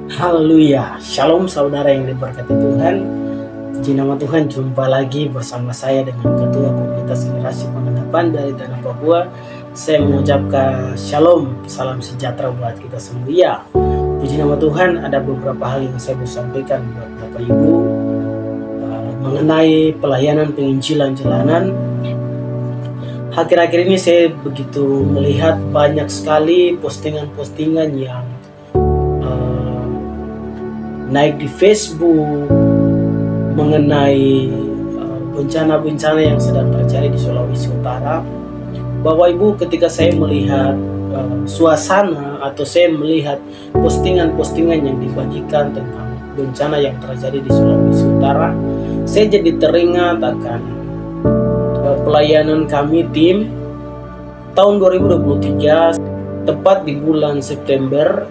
Haleluya, Shalom saudara yang diberkati Tuhan. Puji nama Tuhan, jumpa lagi bersama saya dengan Ketua Komunitas Generasi Pengharapan dari Tanah Papua. Saya mengucapkan Shalom, salam sejahtera buat kita semua. Ya, puji nama Tuhan, ada beberapa hal yang saya mau sampaikan buat Bapak Ibu mengenai pelayanan penginjilan jalanan. Akhir-akhir ini saya begitu melihat banyak sekali postingan-postingan yang naik di Facebook mengenai bencana-bencana yang sedang terjadi di Sulawesi Utara. Bapak Ibu, ketika saya melihat suasana atau saya melihat postingan-postingan yang dibagikan tentang bencana yang terjadi di Sulawesi Utara, saya jadi teringat akan pelayanan kami tim tahun 2023, tepat di bulan September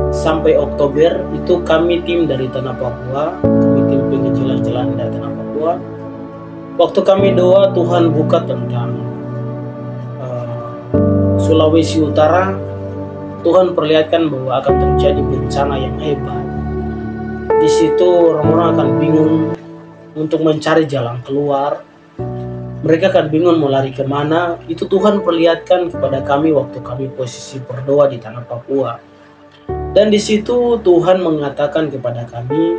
sampai Oktober. Itu kami tim dari Tanah Papua, kami tim penginjilan jalanan dari Tanah Papua. Waktu kami doa, Tuhan buka tentang Sulawesi Utara. Tuhan perlihatkan bahwa akan terjadi bencana yang hebat. Di situ orang-orang akan bingung untuk mencari jalan keluar. Mereka akan bingung mau lari kemana. Itu Tuhan perlihatkan kepada kami waktu kami posisi berdoa di Tanah Papua. Dan di situ Tuhan mengatakan kepada kami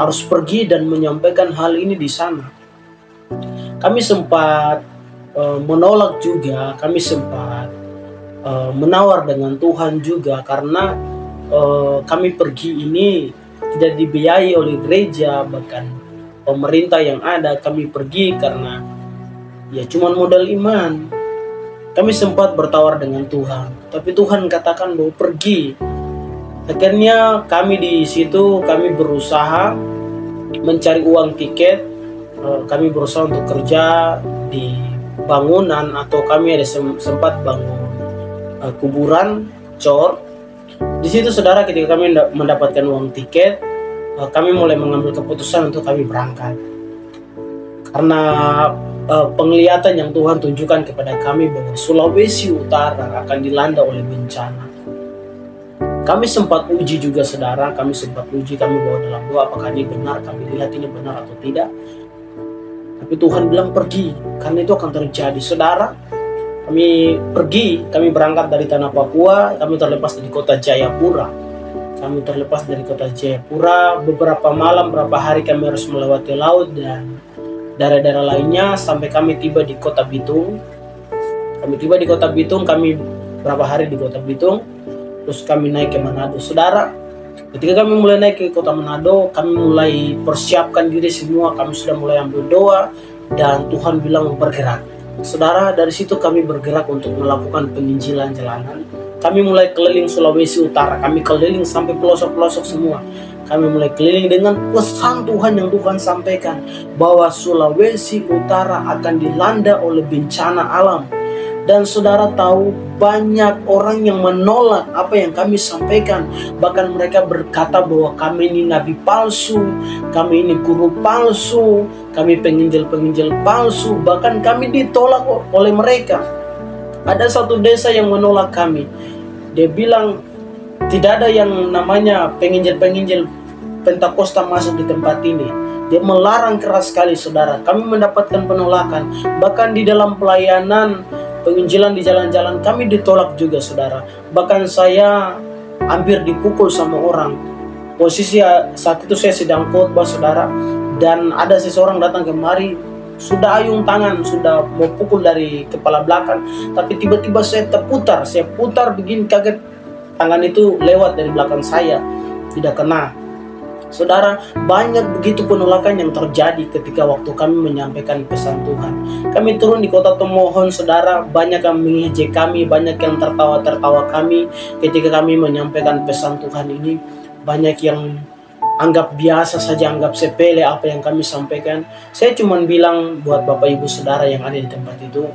harus pergi dan menyampaikan hal ini di sana. Kami sempat menolak juga, kami sempat menawar dengan Tuhan juga, karena kami pergi ini tidak dibiayai oleh gereja, bahkan pemerintah yang ada. Kami pergi karena ya cuman modal iman. Kami sempat bertawar dengan Tuhan, tapi Tuhan katakan bahwa pergi. Akhirnya kami di situ kami berusaha mencari uang tiket. Kami berusaha untuk kerja di bangunan, atau kami ada sempat bangun kuburan cor. Di situ saudara, ketika kami mendapatkan uang tiket, kami mulai mengambil keputusan untuk kami berangkat. Karena penglihatan yang Tuhan tunjukkan kepada kami bahwa Sulawesi Utara akan dilanda oleh bencana. Kami sempat uji juga saudara, kami bawa dalam doa apakah ini benar, kami lihat ini benar atau tidak. Tapi Tuhan bilang pergi, karena itu akan terjadi. Saudara, kami pergi, kami berangkat dari Tanah Papua, kami terlepas dari kota Jayapura. Beberapa malam, beberapa hari kami harus melewati laut dan daerah-daerah lainnya sampai kami tiba di kota Bitung. Kami berapa hari di kota Bitung, terus kami naik ke Manado. Saudara, ketika kami mulai naik ke kota Manado, kami mulai persiapkan diri semua, kami sudah mulai ambil doa, dan Tuhan bilang bergerak. Saudara, dari situ kami bergerak untuk melakukan penginjilan jalanan. Kami mulai keliling Sulawesi Utara, kami keliling sampai pelosok-pelosok semua. Kami mulai keliling dengan pesan Tuhan yang Tuhan sampaikan bahwa Sulawesi Utara akan dilanda oleh bencana alam. Dan saudara tahu, banyak orang yang menolak apa yang kami sampaikan. Bahkan mereka berkata bahwa kami ini nabi palsu, kami ini guru palsu, kami penginjil-penginjil palsu. Bahkan kami ditolak oleh mereka. Ada satu desa yang menolak kami. Dia bilang tidak ada yang namanya penginjil-penginjil Pentakosta masuk di tempat ini. Dia melarang keras sekali saudara. Kami mendapatkan penolakan. Bahkan di dalam pelayanan penginjilan di jalan-jalan kami ditolak juga saudara. Bahkan saya hampir dipukul sama orang. Posisi saat itu saya sedang khotbah saudara, dan ada seseorang datang kemari, sudah ayung tangan, sudah mau pukul dari kepala belakang, tapi tiba-tiba saya putar begini, kaget tangan itu lewat dari belakang saya, tidak kena. Saudara, banyak begitu penolakan yang terjadi ketika waktu kami menyampaikan pesan Tuhan. Kami turun di kota Tomohon, saudara, banyak yang mengejek kami, banyak yang tertawa-tertawa kami ketika kami menyampaikan pesan Tuhan ini. Banyak yang anggap biasa saja, anggap sepele apa yang kami sampaikan. Saya cuma bilang buat Bapak Ibu Saudara yang ada di tempat itu,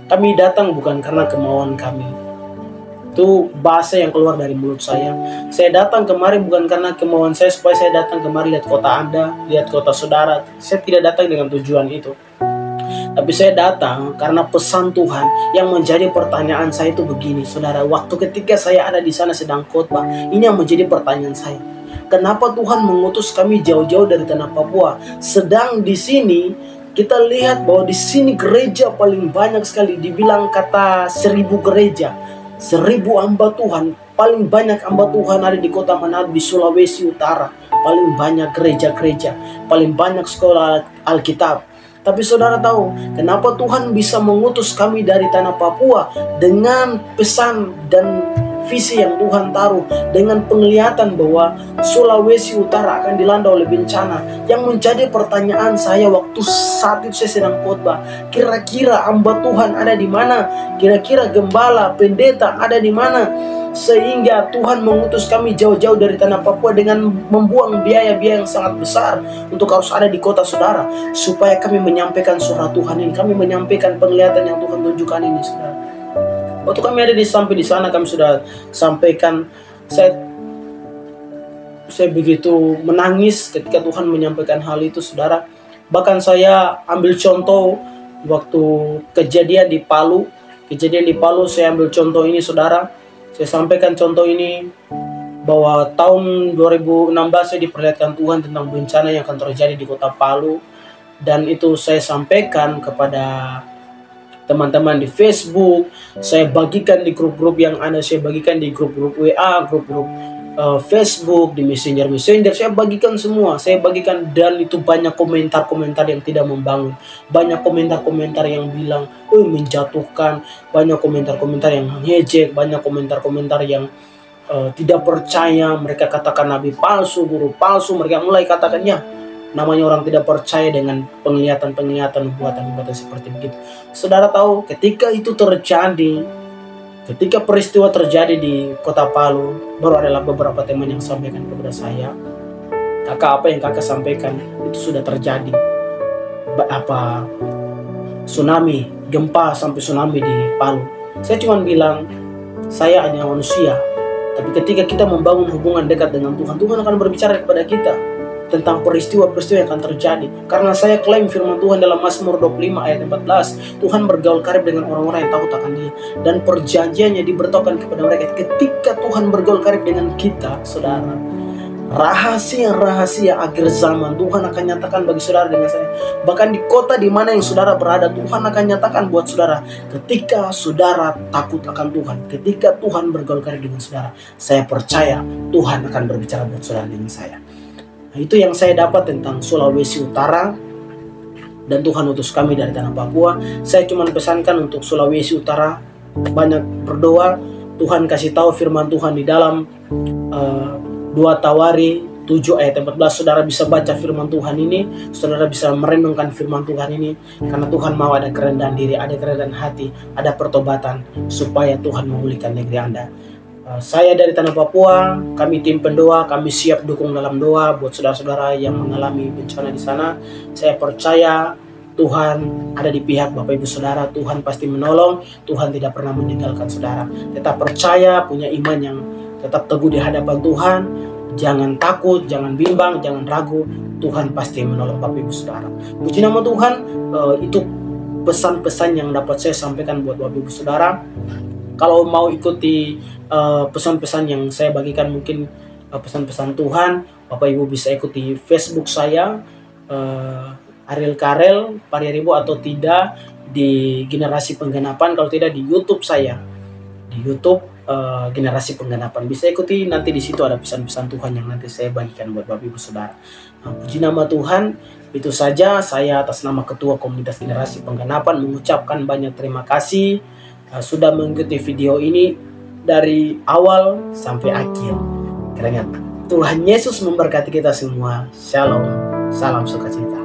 kami datang bukan karena kemauan kami. Itu bahasa yang keluar dari mulut saya. Saya datang kemari bukan karena kemauan saya supaya saya datang kemari lihat kota Anda, lihat kota saudara. Saya tidak datang dengan tujuan itu. Tapi saya datang karena pesan Tuhan. Yang menjadi pertanyaan saya itu begini, saudara. Waktu ketika saya ada di sana sedang khotbah, ini yang menjadi pertanyaan saya. Kenapa Tuhan mengutus kami jauh-jauh dari tanah Papua? Sedang di sini kita lihat bahwa di sini gereja paling banyak sekali. Dibilang kata 1000 gereja, 1000 hamba Tuhan. Paling banyak hamba Tuhan ada di kota Manado, di Sulawesi Utara. Paling banyak gereja-gereja, paling banyak sekolah Alkitab. Tapi saudara tahu kenapa Tuhan bisa mengutus kami dari tanah Papua dengan pesan dan visi yang Tuhan taruh, dengan penglihatan bahwa Sulawesi Utara akan dilanda oleh bencana. Yang menjadi pertanyaan saya waktu saat itu saya sedang khotbah, kira-kira hamba Tuhan ada di mana? Kira-kira gembala, pendeta ada di mana? Sehingga Tuhan mengutus kami jauh-jauh dari tanah Papua dengan membuang biaya-biaya yang sangat besar untuk harus ada di kota saudara, supaya kami menyampaikan suara Tuhan ini, kami menyampaikan penglihatan yang Tuhan tunjukkan ini, saudara. Waktu kami ada sampai di sana, kami sudah sampaikan. Saya begitu menangis ketika Tuhan menyampaikan hal itu, saudara. Bahkan saya ambil contoh waktu kejadian di Palu. Saya ambil contoh ini, saudara. Saya sampaikan contoh ini bahwa tahun 2016 saya diperlihatkan Tuhan tentang bencana yang akan terjadi di kota Palu. Dan itu saya sampaikan kepada teman-teman di Facebook. Saya bagikan di grup-grup yang ada. Saya bagikan di grup-grup WA, grup-grup Facebook, di Messenger. Saya bagikan semua. Saya bagikan, dan itu banyak komentar-komentar yang tidak membangun. Banyak komentar-komentar yang bilang menjatuhkan. Banyak komentar-komentar yang ngejek. Banyak komentar-komentar yang tidak percaya. Mereka katakan nabi palsu, guru palsu. Mereka mulai katakannya, namanya orang tidak percaya dengan penglihatan-penglihatan, buatan-buatan seperti begitu. Saudara tahu, ketika itu terjadi, ketika peristiwa terjadi di kota Palu, baru adalah beberapa teman yang sampaikan kepada saya, kakak, apa yang kakak sampaikan itu sudah terjadi. Tsunami, gempa sampai tsunami di Palu. Saya cuma bilang, saya hanya manusia. Tapi ketika kita membangun hubungan dekat dengan Tuhan, Tuhan akan berbicara kepada kita tentang peristiwa-peristiwa yang akan terjadi. Karena saya klaim firman Tuhan dalam Mazmur 25 ayat 14, Tuhan bergaul karib dengan orang-orang yang takut akan Dia, dan perjanjiannya diberitahukan kepada mereka. Ketika Tuhan bergaul karib dengan kita, saudara, rahasia-rahasia akhir zaman Tuhan akan nyatakan bagi saudara dengan saya. Bahkan di kota di mana yang saudara berada, Tuhan akan nyatakan buat saudara. Ketika saudara takut akan Tuhan, ketika Tuhan bergaul karib dengan saudara, saya percaya Tuhan akan berbicara buat saudara dengan saya. Nah, itu yang saya dapat tentang Sulawesi Utara, dan Tuhan utus kami dari tanah Papua. Saya cuma pesankan untuk Sulawesi Utara, banyak berdoa. Tuhan kasih tahu firman Tuhan di dalam 2 Tawari 7 ayat 14. Saudara bisa baca firman Tuhan ini, saudara bisa merenungkan firman Tuhan ini, karena Tuhan mau ada kerendahan diri, ada kerendahan hati, ada pertobatan, supaya Tuhan memulihkan negeri Anda. Saya dari tanah Papua, kami tim pendoa, kami siap dukung dalam doa buat saudara-saudara yang mengalami bencana di sana. Saya percaya Tuhan ada di pihak Bapak Ibu Saudara. Tuhan pasti menolong, Tuhan tidak pernah meninggalkan saudara. Tetap percaya, punya iman yang tetap teguh di hadapan Tuhan. Jangan takut, jangan bimbang, jangan ragu. Tuhan pasti menolong Bapak Ibu Saudara. Puji nama Tuhan. Itu pesan-pesan yang dapat saya sampaikan buat Bapak Ibu Saudara. Kalau mau ikuti pesan-pesan yang saya bagikan, mungkin pesan-pesan Tuhan, Bapak Ibu bisa ikuti Facebook saya, Ariel Karel Pariaribo, atau tidak di Generasi Penggenapan. Kalau tidak di YouTube saya, di YouTube Generasi Penggenapan, bisa ikuti. Nanti di situ ada pesan-pesan Tuhan yang nanti saya bagikan buat Bapak Ibu Saudara. Puji nama Tuhan. Itu saja, saya atas nama Ketua Komunitas Generasi Penggenapan mengucapkan banyak terima kasih sudah mengikuti video ini dari awal sampai akhir. Kiranya Tuhan Yesus memberkati kita semua. Shalom, salam sukacita.